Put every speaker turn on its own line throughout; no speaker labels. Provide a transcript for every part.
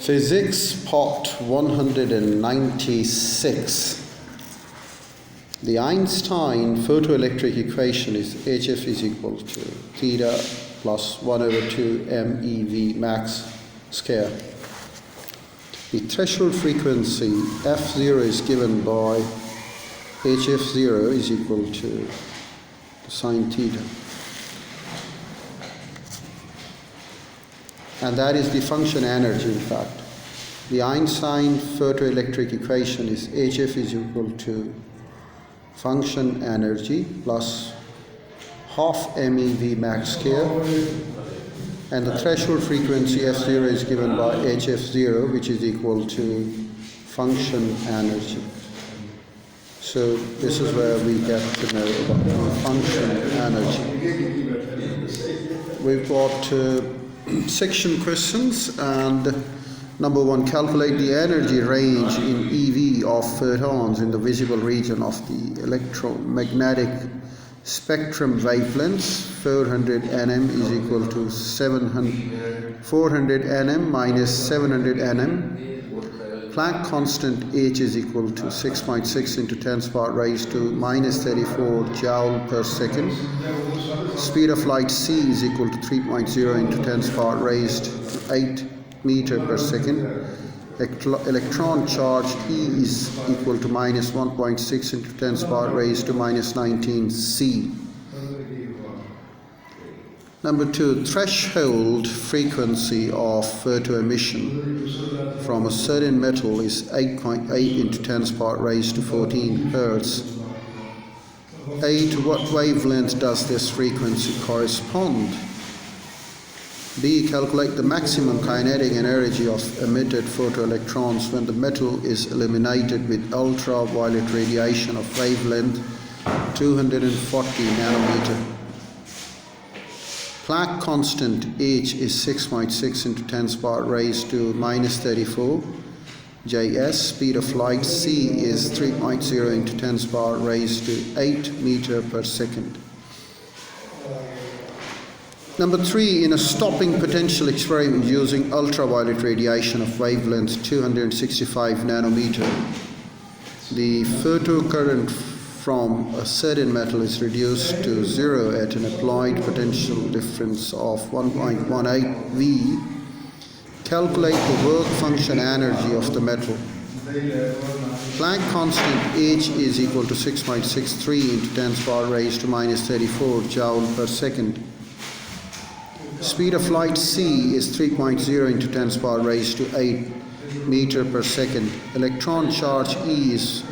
Physics Part 196. The Einstein photoelectric equation is HF is equal to theta plus 1 over 2 MeV max square. The threshold frequency F0 is given by HF0 is equal to sine theta. And that is the function energy, in fact. The Einstein photoelectric equation is HF is equal to function energy plus half MeV max square, and the threshold frequency F0 is given by HF0, which is equal to function energy. So this is where we get to know about the function energy. We've got section questions, and number 1, calculate the energy range in EV of photons in the visible region of the electromagnetic spectrum wavelengths. 400 nm is equal to 400 nm minus 700 nm. Planck constant H is equal to 6.6 into 10 raised to minus 34 joule per second. Speed of light C is equal to 3.0 into 10 raised to 8 meter per second. Electron charge E is equal to minus 1.6 into 10 raised to minus 19 C. Number 2, threshold frequency of photoemission from a certain metal is 8.8 into 10 raised to 14 hertz. A, to what wavelength does this frequency correspond? B, calculate the maximum kinetic energy of emitted photoelectrons when the metal is illuminated with ultraviolet radiation of wavelength 240 nanometer. Planck constant H is 6.6 into 10 raised to minus 34 Js. Speed of light C is 3.0 into 10 raised to 8 meter per second. Number 3, in a stopping potential experiment using ultraviolet radiation of wavelength 265 nanometer, the photocurrent from a certain metal is reduced to 0 at an applied potential difference of 1.18 V. Calculate the work function energy of the metal. Planck constant H is equal to 6.63 into 10 raised to minus 34 joule per second. Speed of light C is 3.0 into 10 raised to 8 meter per second. Electron charge E is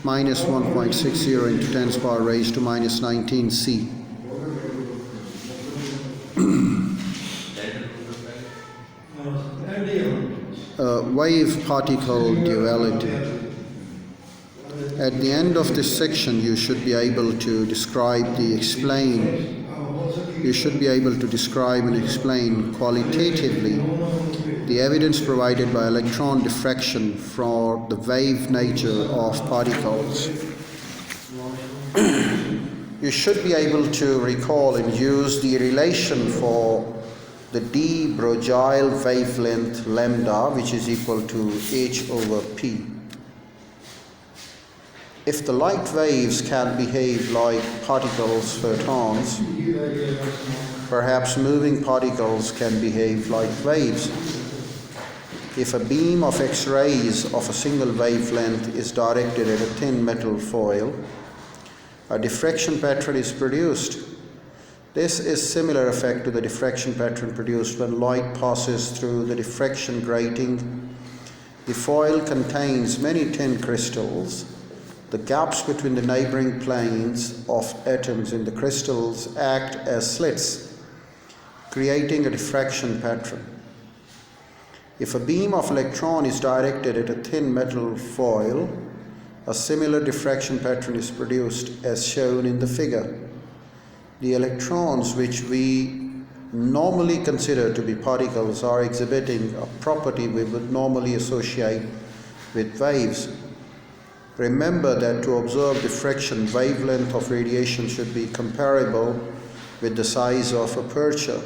minus 1.60 into 10 raised to minus 19 C. Wave-particle duality. At the end of this section, you should be able to describe and explain qualitatively the evidence provided by electron diffraction for the wave nature of particles. You should be able to recall and use the relation for the de Broglie wavelength lambda, which is equal to h over p. If the light waves can behave like particles, photons, perhaps moving particles can behave like waves. If a beam of X-rays of a single wavelength is directed at a thin metal foil, a diffraction pattern is produced. This is similar effect to the diffraction pattern produced when light passes through the diffraction grating. The foil contains many thin crystals. The gaps between the neighboring planes of atoms in the crystals act as slits, creating a diffraction pattern. If a beam of electron is directed at a thin metal foil, a similar diffraction pattern is produced as shown in the figure. The electrons, which we normally consider to be particles, are exhibiting a property we would normally associate with waves. Remember that to observe diffraction, wavelength of radiation should be comparable with the size of aperture.